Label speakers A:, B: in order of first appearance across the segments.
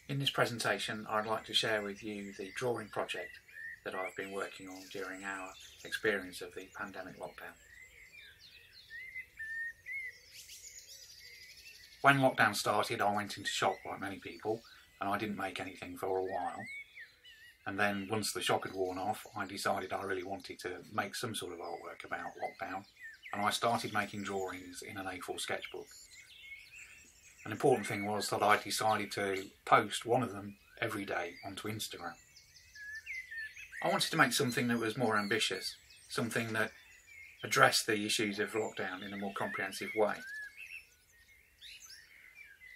A: In this presentation, I'd like to share with you the drawing project that I've been working on during our experience of the pandemic lockdown. When lockdown started, I went into shock like many people, and I didn't make anything for a while. And then once the shock had worn off, I decided I really wanted to make some sort of artwork about lockdown, and I started making drawings in an A4 sketchbook. An important thing was that I decided to post one of them every day onto Instagram. I wanted to make something that was more ambitious, something that addressed the issues of lockdown in a more comprehensive way.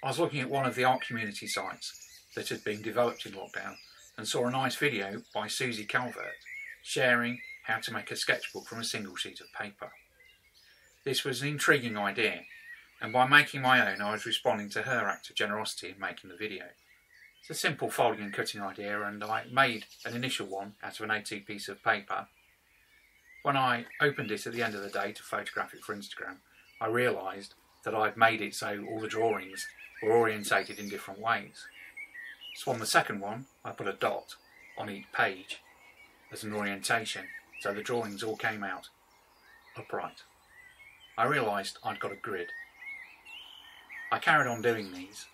A: I was looking at one of the art community sites that had been developed in lockdown and saw a nice video by Susie Calvert sharing how to make a sketchbook from a single sheet of paper. This was an intriguing idea, and by making my own I was responding to her act of generosity in making the video. It's a simple folding and cutting idea, and I made an initial one out of an A2 piece of paper. When I opened it at the end of the day to photograph it for Instagram, I realised that I'd made it so all the drawings were orientated in different ways. So on the second one, I put a dot on each page as an orientation, so the drawings all came out upright. I realised I'd got a grid. I carried on doing these,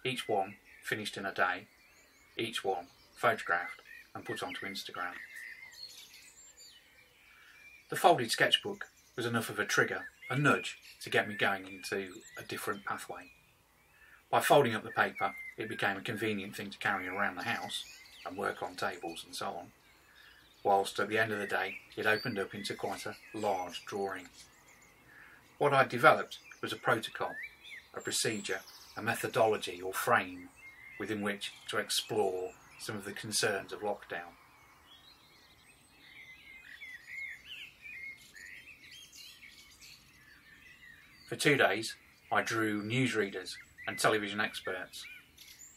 A: each one finished in a day, each one photographed and put onto Instagram. The folded sketchbook was enough of a trigger, a nudge, to get me going into a different pathway. By folding up the paper, it became a convenient thing to carry around the house and work on tables and so on, whilst at the end of the day it opened up into quite a large drawing. What I'd developed was a protocol, a procedure, a methodology or frame within which to explore some of the concerns of lockdown. For 2 days I drew newsreaders and television experts,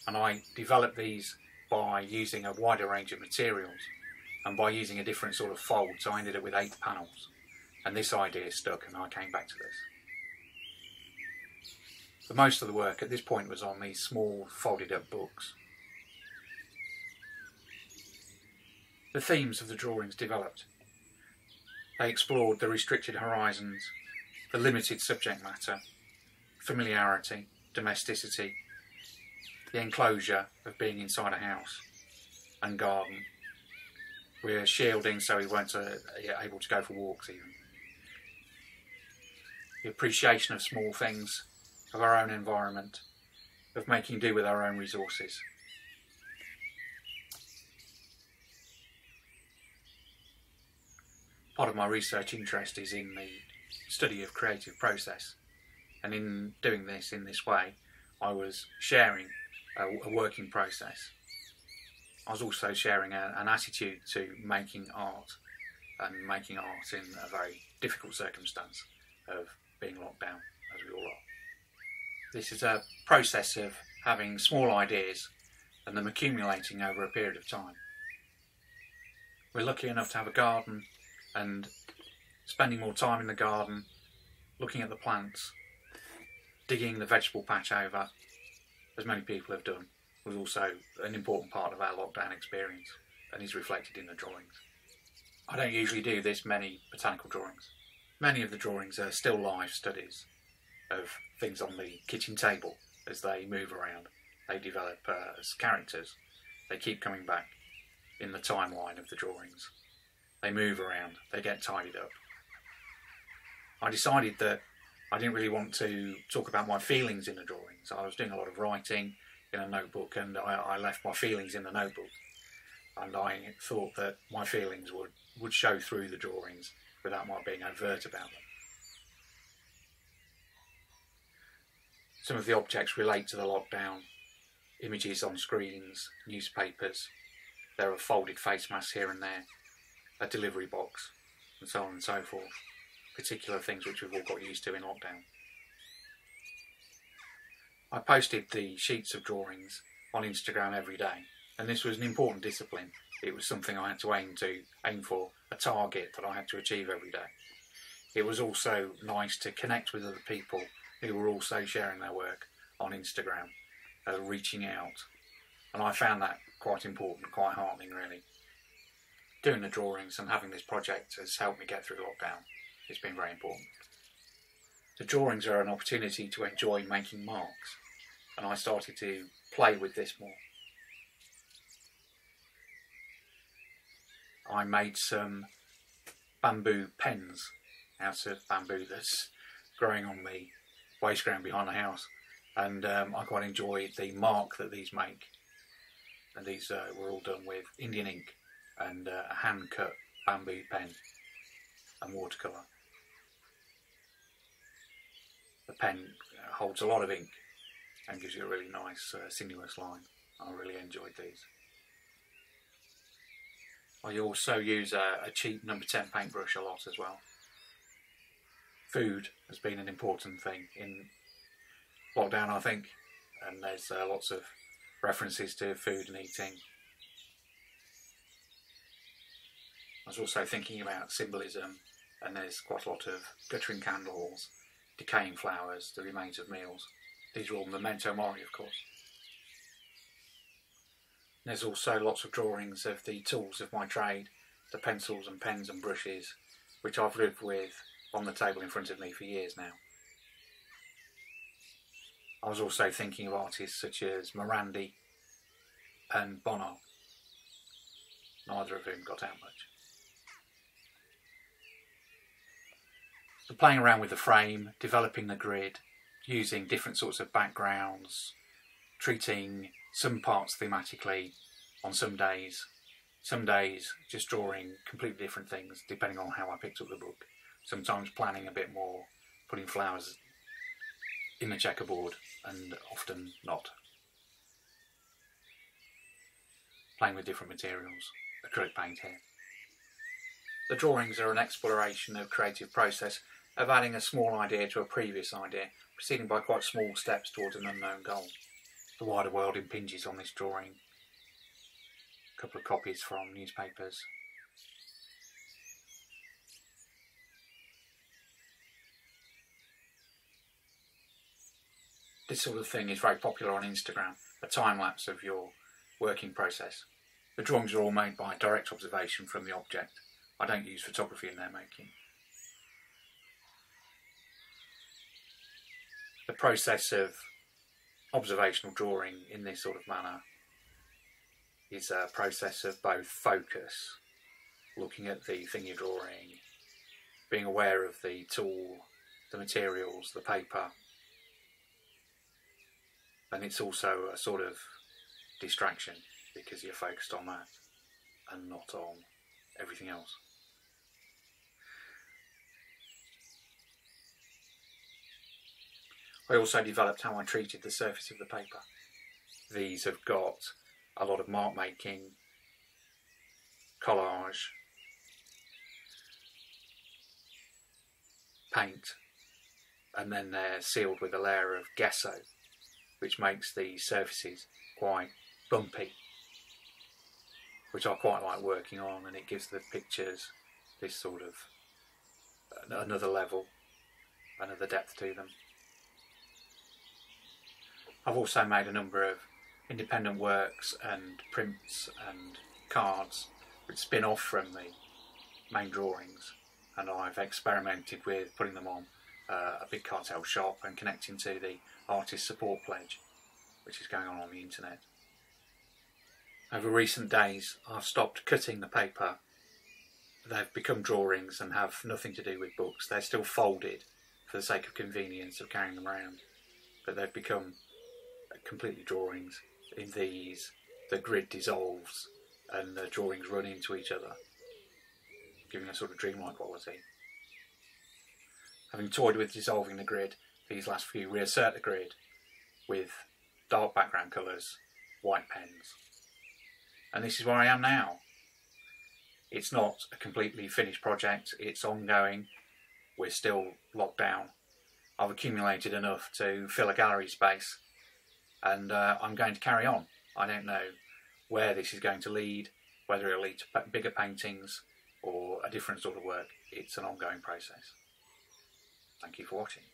A: and I developed these by using a wider range of materials and by using a different sort of fold, so I ended up with 8 panels, and this idea stuck and I came back to this. The most of the work at this point was on these small folded up books. The themes of the drawings developed. They explored the restricted horizons, the limited subject matter, familiarity, domesticity, the enclosure of being inside a house, and garden. We're shielding so we weren't able to go for walks even. The appreciation of small things, of our own environment, of making do with our own resources. Part of my research interest is in the study of creative process, and in doing this in this way I was sharing a working process. I was also sharing an attitude to making art, and making art in a very difficult circumstance of being locked down, as we all are. This is a process of having small ideas and them accumulating over a period of time. We're lucky enough to have a garden, and spending more time in the garden, looking at the plants, digging the vegetable patch over, as many people have done, was also an important part of our lockdown experience and is reflected in the drawings. I don't usually do this many botanical drawings. Many of the drawings are still life studies of things on the kitchen table as they move around. They develop as characters. They keep coming back in the timeline of the drawings. They move around, they get tidied up. I decided that I didn't really want to talk about my feelings in the drawings. I was doing a lot of writing in a notebook, and I left my feelings in the notebook. And I thought that my feelings would show through the drawings without my being overt about them. Some of the objects relate to the lockdown. Images on screens, newspapers, there are folded face masks here and there, a delivery box, and so on and so forth. Particular things which we've all got used to in lockdown. I posted the sheets of drawings on Instagram every day, and this was an important discipline. It was something I had to aim for, a target that I had to achieve every day. It was also nice to connect with other people who were also sharing their work on Instagram, reaching out And I found that quite important, quite heartening really. Doing the drawings and having this project has helped me get through lockdown. It's been very important. The drawings are an opportunity to enjoy making marks, and I started to play with this more. I made some bamboo pens out of bamboo that's growing on the waste ground behind the house, and I quite enjoyed the mark that these make. And these were all done with Indian ink and a hand-cut bamboo pen and watercolour. The pen holds a lot of ink and gives you a really nice sinuous line. I really enjoyed these. I also use a cheap number 10 paintbrush a lot as well. Food has been an important thing in lockdown, I think, and there's lots of references to food and eating. I was also thinking about symbolism, and there's quite a lot of guttering candles, decaying flowers, the remains of meals. These are all memento mori, of course. There's also lots of drawings of the tools of my trade, the pencils and pens and brushes, which I've lived with on the table in front of me for years now. I was also thinking of artists such as Morandi and Bonnard, neither of whom got out much. So playing around with the frame, developing the grid, using different sorts of backgrounds, treating some parts thematically on some days just drawing completely different things depending on how I picked up the book, sometimes planning a bit more, putting flowers in the checkerboard and often not. Playing with different materials, acrylic paint here. The drawings are an exploration of creative process of adding a small idea to a previous idea, proceeding by quite small steps towards an unknown goal. The wider world impinges on this drawing. A couple of copies from newspapers. This sort of thing is very popular on Instagram, a time-lapse of your working process. The drawings are all made by direct observation from the object. I don't use photography in their making. The process of observational drawing in this sort of manner is a process of both focus, looking at the thing you're drawing, being aware of the tool, the materials, the paper, and it's also a sort of distraction because you're focused on that and not on everything else. I also developed how I treated the surface of the paper. These have got a lot of mark making, collage, paint, and then they're sealed with a layer of gesso, which makes the surfaces quite bumpy, which I quite like working on, and it gives the pictures this sort of another level, another depth to them. I've also made a number of independent works and prints and cards which spin off from the main drawings, and I've experimented with putting them on a big cartel shop and connecting to the artist support pledge which is going on the internet. Over recent days I've stopped cutting the paper. They've become drawings and have nothing to do with books. They're still folded for the sake of convenience of carrying them around, but they've become completely drawings. In these, the grid dissolves and the drawings run into each other, giving a sort of dreamlike quality. Having toyed with dissolving the grid, these last few reassert the grid with dark background colours, white pens. And this is where I am now. It's not a completely finished project, it's ongoing, we're still locked down. I've accumulated enough to fill a gallery space, and I'm going to carry on. I don't know where this is going to lead, whether it'll lead to bigger paintings or a different sort of work. It's an ongoing process. Thank you for watching.